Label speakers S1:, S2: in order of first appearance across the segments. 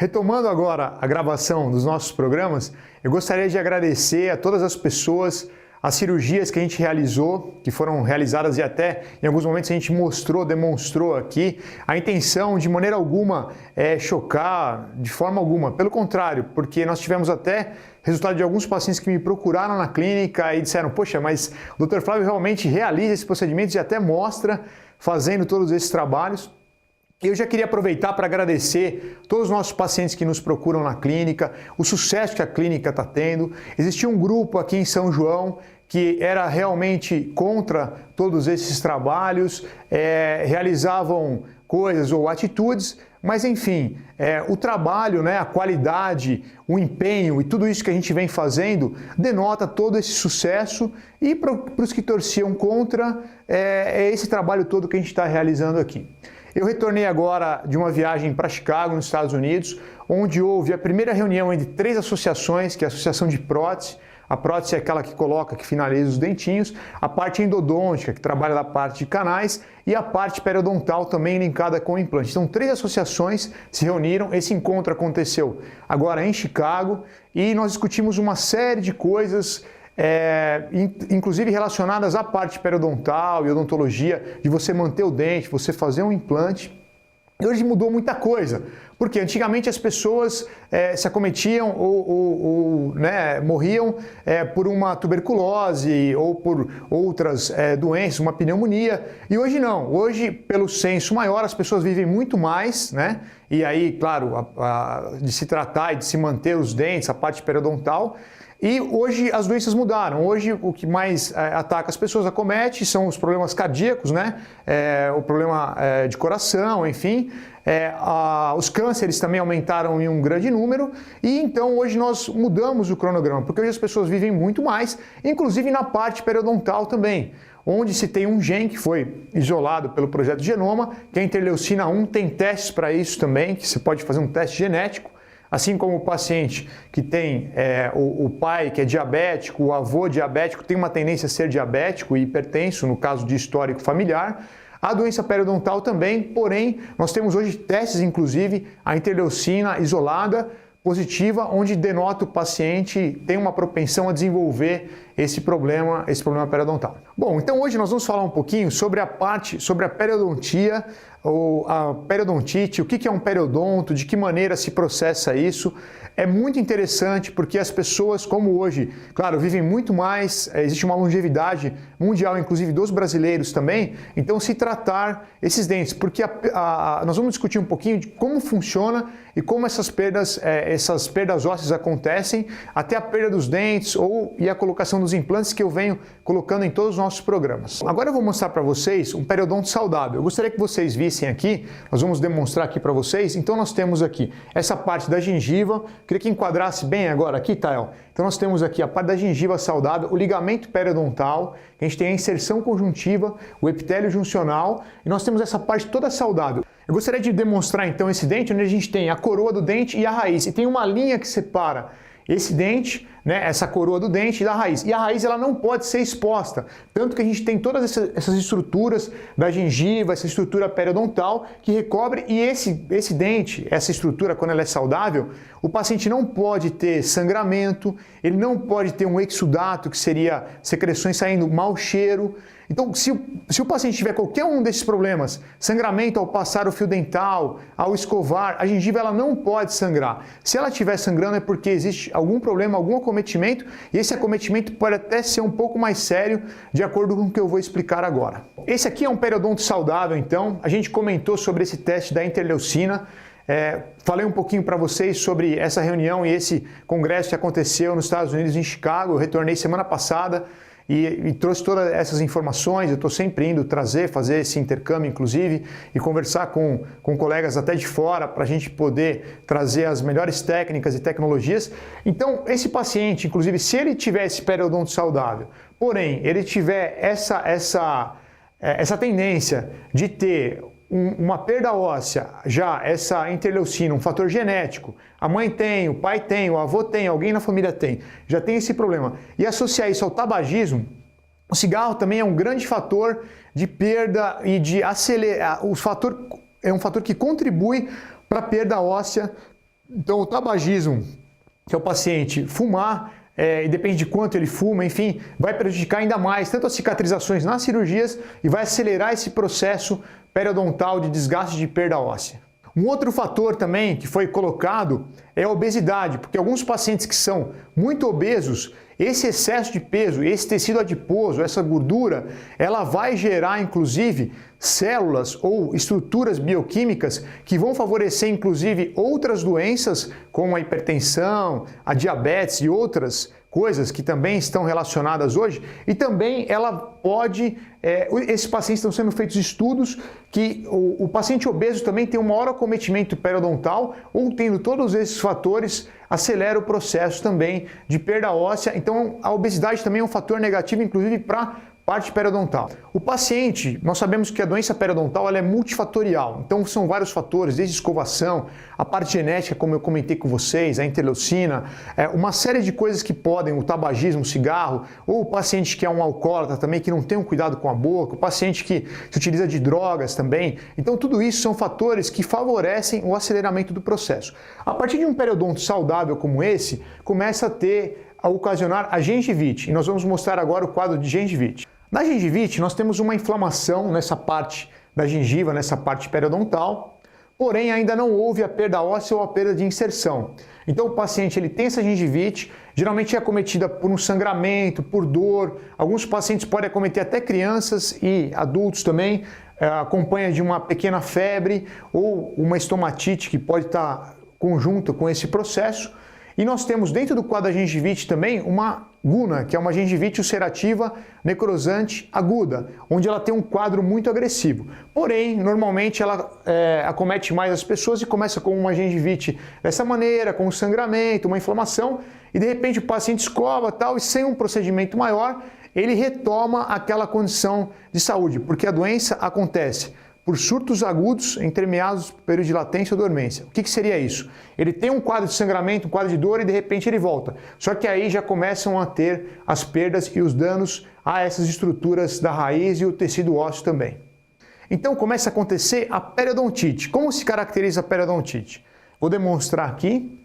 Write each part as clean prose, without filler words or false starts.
S1: Retomando agora a gravação dos nossos programas, eu gostaria de agradecer a todas as pessoas, as cirurgias que a gente realizou, que foram realizadas e até em alguns momentos a gente demonstrou aqui. A intenção de maneira alguma é chocar, de forma alguma, pelo contrário, porque nós tivemos até resultado de alguns pacientes que me procuraram na clínica e disseram: poxa, mas o Dr. Flávio realmente realiza esses procedimentos e até mostra fazendo todos esses trabalhos. Eu já queria aproveitar para agradecer todos os nossos pacientes que nos procuram na clínica, o sucesso que a clínica está tendo. Existia um grupo aqui em São João que era realmente contra todos esses trabalhos, realizavam coisas ou atitudes, mas enfim, o trabalho, né, a qualidade, o empenho e tudo isso que a gente vem fazendo denota todo esse sucesso, e para os que torciam contra, é esse trabalho todo que a gente está realizando aqui. Eu retornei agora de uma viagem para Chicago, nos Estados Unidos, onde houve a primeira reunião entre 3 associações, que é a Associação de Prótese. A prótese é aquela que finaliza os dentinhos, a parte endodôntica, que trabalha da parte de canais, e a parte periodontal também linkada com o implante. Então, 3 associações se reuniram, esse encontro aconteceu agora em Chicago, e nós discutimos uma série de coisas, inclusive relacionadas à parte periodontal e odontologia, de você manter o dente, você fazer um implante. E hoje mudou muita coisa, porque antigamente as pessoas se acometiam ou morriam por uma tuberculose ou por outras doenças, uma pneumonia, e hoje não. Hoje, pelo censo maior, as pessoas vivem muito mais, né? E aí, claro, de se tratar e de se manter os dentes, a parte periodontal. E hoje as doenças mudaram. Hoje o que mais ataca as pessoas, acomete, são os problemas cardíacos, né? O problema de coração, enfim. Os cânceres também aumentaram em um grande número, e então hoje nós mudamos o cronograma, porque hoje as pessoas vivem muito mais, inclusive na parte periodontal também, onde se tem um gene que foi isolado pelo Projeto Genoma, que é a interleucina 1, tem testes para isso também, que você pode fazer um teste genético. Assim como o paciente que tem o pai que é diabético, o avô diabético, tem uma tendência a ser diabético e hipertenso, no caso de histórico familiar. A doença periodontal também, porém, nós temos hoje testes, inclusive, a interleucina isolada, positiva, onde denota o paciente tem uma propensão a desenvolver esse problema periodontal. Bom, então hoje nós vamos falar um pouquinho sobre a periodontia, ou a periodontite, o que é um periodonto, de que maneira se processa isso. É muito interessante porque as pessoas, como hoje, claro, vivem muito mais, existe uma longevidade mundial, inclusive dos brasileiros também, então se tratar esses dentes, porque nós vamos discutir um pouquinho de como funciona e como essas perdas ósseas acontecem, até a perda dos dentes e a colocação dos implantes, que eu venho colocando em todos os nossos programas. Agora eu vou mostrar para vocês um periodonto saudável. Eu gostaria que vocês vissem aqui, nós vamos demonstrar aqui para vocês. Então nós temos aqui essa parte da gengiva, queria que enquadrasse bem agora aqui, Tael. Então nós temos aqui a parte da gengiva saudável, o ligamento periodontal, a gente tem a inserção conjuntiva, o epitélio juncional, e nós temos essa parte toda saudável. Eu gostaria de demonstrar então esse dente, onde a gente tem a coroa do dente e a raiz, e tem uma linha que separa esse dente, né, essa coroa do dente da raiz. E a raiz ela não pode ser exposta, tanto que a gente tem todas essas estruturas da gengiva, essa estrutura periodontal que recobre, e esse dente, essa estrutura, quando ela é saudável, o paciente não pode ter sangramento, ele não pode ter um exudato, que seria secreções saindo, mau cheiro. Então, se o paciente tiver qualquer um desses problemas, sangramento ao passar o fio dental, ao escovar, a gengiva ela não pode sangrar. Se ela estiver sangrando é porque existe algum problema, algum acometimento, e esse acometimento pode até ser um pouco mais sério, de acordo com o que eu vou explicar agora. Esse aqui é um periodonto saudável, então. A gente comentou sobre esse teste da interleucina. Falei um pouquinho para vocês sobre essa reunião e esse congresso que aconteceu nos Estados Unidos, em Chicago. Eu retornei semana passada e trouxe todas essas informações. Eu estou sempre indo fazer esse intercâmbio, inclusive, e conversar com colegas até de fora, para a gente poder trazer as melhores técnicas e tecnologias. Então, esse paciente, inclusive, se ele tiver esse periodonto saudável, porém, ele tiver essa tendência de ter uma perda óssea, já essa interleucina, um fator genético, a mãe tem, o pai tem, o avô tem, alguém na família tem, já tem esse problema, e associar isso ao tabagismo, o cigarro também é um grande fator de perda e de acelerar, é um fator que contribui para a perda óssea Então, o tabagismo, que é o paciente fumar, e depende de quanto ele fuma, enfim, vai prejudicar ainda mais tanto as cicatrizações nas cirurgias e vai acelerar esse processo periodontal de desgaste de perda óssea. Um outro fator também que foi colocado é a obesidade, porque alguns pacientes que são muito obesos, esse excesso de peso, esse tecido adiposo, essa gordura, ela vai gerar inclusive células ou estruturas bioquímicas que vão favorecer inclusive outras doenças como a hipertensão, a diabetes e outras coisas que também estão relacionadas hoje, e também ela pode, esses pacientes estão sendo feitos estudos que o paciente obeso também tem um maior acometimento periodontal, ou tendo todos esses fatores, acelera o processo também de perda óssea. Então a obesidade também é um fator negativo, inclusive para parte periodontal. O paciente, nós sabemos que a doença periodontal ela é multifatorial, então são vários fatores, desde escovação, a parte genética, como eu comentei com vocês, a interleucina, uma série de coisas que podem, o tabagismo, o cigarro, ou o paciente que é um alcoólatra também, que não tem um cuidado com a boca, o paciente que se utiliza de drogas também. Então tudo isso são fatores que favorecem o aceleramento do processo. A partir de um periodonto saudável como esse, começa a ocasionar a gengivite, e nós vamos mostrar agora o quadro de gengivite. Na gengivite, nós temos uma inflamação nessa parte da gengiva, nessa parte periodontal, porém ainda não houve a perda óssea ou a perda de inserção. Então o paciente ele tem essa gengivite, geralmente é acometida por um sangramento, por dor, alguns pacientes podem acometer até crianças e adultos também, acompanha de uma pequena febre ou uma estomatite que pode estar conjunta com esse processo. E nós temos dentro do quadro da gengivite também uma guna, que é uma gengivite ulcerativa necrosante aguda, onde ela tem um quadro muito agressivo. Porém, normalmente ela acomete mais as pessoas e começa com uma gengivite dessa maneira, com um sangramento, uma inflamação, e de repente o paciente escova tal, e sem um procedimento maior, ele retoma aquela condição de saúde, porque a doença acontece por surtos agudos entremeados por período de latência ou dormência. O que seria isso? Ele tem um quadro de sangramento, um quadro de dor e de repente ele volta. Só que aí já começam a ter as perdas e os danos a essas estruturas da raiz e o tecido ósseo também. Então começa a acontecer a periodontite. Como se caracteriza a periodontite? Vou demonstrar aqui.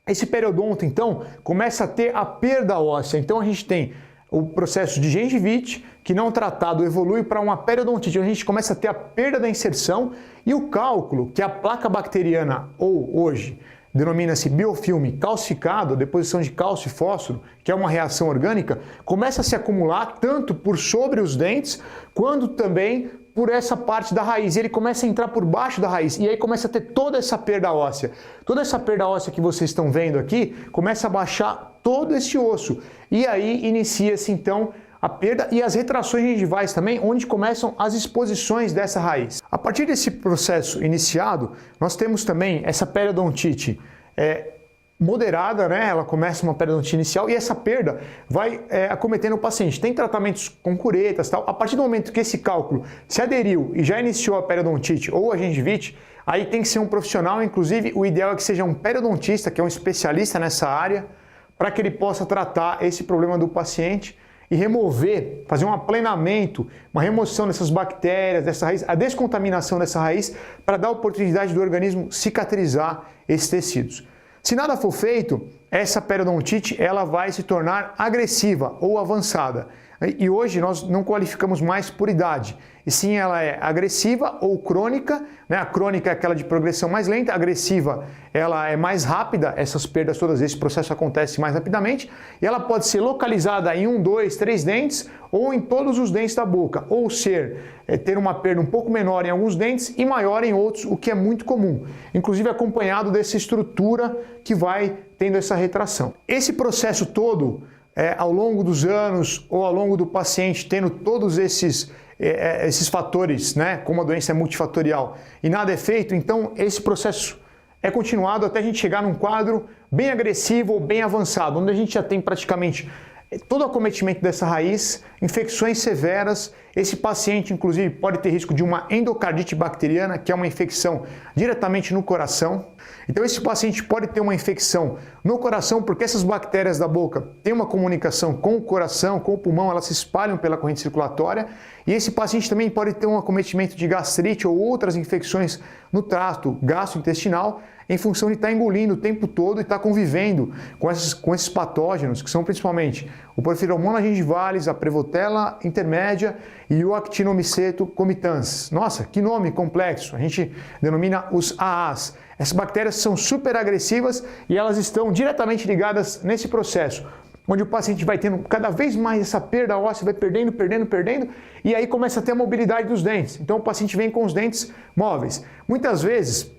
S1: Esse periodonto, então, começa a ter a perda óssea. Então a gente tem o processo de gengivite, que não tratado evolui para uma periodontite, onde a gente começa a ter a perda da inserção e o cálculo, que é a placa bacteriana, ou hoje denomina-se biofilme calcificado, deposição de cálcio e fósforo, que é uma reação orgânica, começa a se acumular tanto por sobre os dentes, quanto também por essa parte da raiz. Ele começa a entrar por baixo da raiz e aí começa a ter toda essa perda óssea. Toda essa perda óssea que vocês estão vendo aqui, começa a baixar todo esse osso. E aí inicia-se então a perda e as retrações gengivais também, onde começam as exposições dessa raiz. A partir desse processo iniciado, nós temos também essa periodontite moderada, né? Ela começa uma periodontite inicial e essa perda vai acometendo o paciente. Tem tratamentos com curetas, tal. A partir do momento que esse cálculo se aderiu e já iniciou a periodontite ou a gengivite, aí tem que ser um profissional, inclusive o ideal é que seja um periodontista, que é um especialista nessa área, para que ele possa tratar esse problema do paciente e remover, fazer um aplanamento, uma remoção dessas bactérias, dessa raiz, a descontaminação dessa raiz, para dar a oportunidade do organismo cicatrizar esses tecidos. Se nada for feito, essa periodontite ela vai se tornar agressiva ou avançada. E hoje nós não qualificamos mais por idade, e sim ela é agressiva ou crônica, né? A crônica é aquela de progressão mais lenta, a agressiva ela é mais rápida, essas perdas todas, esse processo acontece mais rapidamente, e ela pode ser localizada em 1, 2, 3 dentes ou em todos os dentes da boca, ou ter uma perda um pouco menor em alguns dentes e maior em outros, o que é muito comum, inclusive acompanhado dessa estrutura que vai tendo essa retração. Esse processo todo, ao longo dos anos ou ao longo do paciente tendo todos esses fatores, né, como a doença é multifatorial e nada é feito, então esse processo é continuado até a gente chegar num quadro bem agressivo ou bem avançado, onde a gente já tem praticamente todo o acometimento dessa raiz, infecções severas Esse paciente, inclusive, pode ter risco de uma endocardite bacteriana, que é uma infecção diretamente no coração. Então, esse paciente pode ter uma infecção no coração, porque essas bactérias da boca têm uma comunicação com o coração, com o pulmão, elas se espalham pela corrente circulatória. E esse paciente também pode ter um acometimento de gastrite ou outras infecções no trato gastrointestinal, em função de estar engolindo o tempo todo e estar convivendo com esses patógenos, que são principalmente o Porphyromonas gingivalis, a Prevotella intermédia e o Actinomyceto comitans. Nossa, que nome complexo! A gente denomina os AAs. Essas bactérias são super agressivas e elas estão diretamente ligadas nesse processo, onde o paciente vai tendo cada vez mais essa perda óssea, vai perdendo, e aí começa a ter a mobilidade dos dentes. Então o paciente vem com os dentes móveis. Muitas vezes,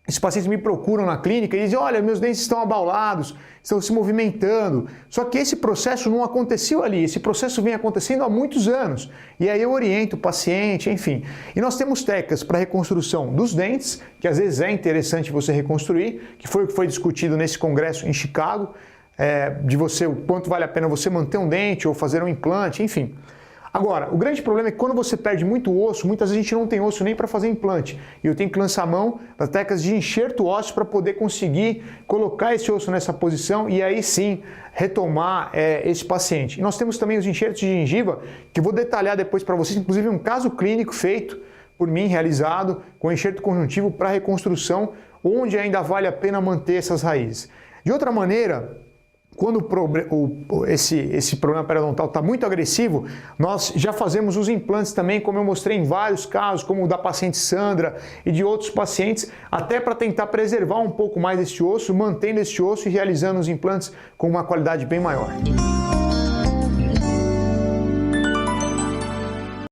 S1: esses pacientes me procuram na clínica e dizem, olha, meus dentes estão abaulados, estão se movimentando. Só que esse processo não aconteceu ali, esse processo vem acontecendo há muitos anos. E aí eu oriento o paciente, enfim. E nós temos técnicas para reconstrução dos dentes, que às vezes é interessante você reconstruir, que foi o que foi discutido nesse congresso em Chicago, de você, o quanto vale a pena você manter um dente ou fazer um implante, enfim. Agora, o grande problema é que quando você perde muito osso, muitas vezes a gente não tem osso nem para fazer implante. E eu tenho que lançar a mão das técnicas de enxerto ósseo para poder conseguir colocar esse osso nessa posição e aí sim retomar esse paciente. E nós temos também os enxertos de gengiva, que eu vou detalhar depois para vocês, inclusive um caso clínico feito por mim, realizado com enxerto conjuntivo para reconstrução, onde ainda vale a pena manter essas raízes. De outra maneira, quando esse problema periodontal está muito agressivo, nós já fazemos os implantes também, como eu mostrei em vários casos, como o da paciente Sandra e de outros pacientes, até para tentar preservar um pouco mais esse osso, mantendo esse osso e realizando os implantes com uma qualidade bem maior.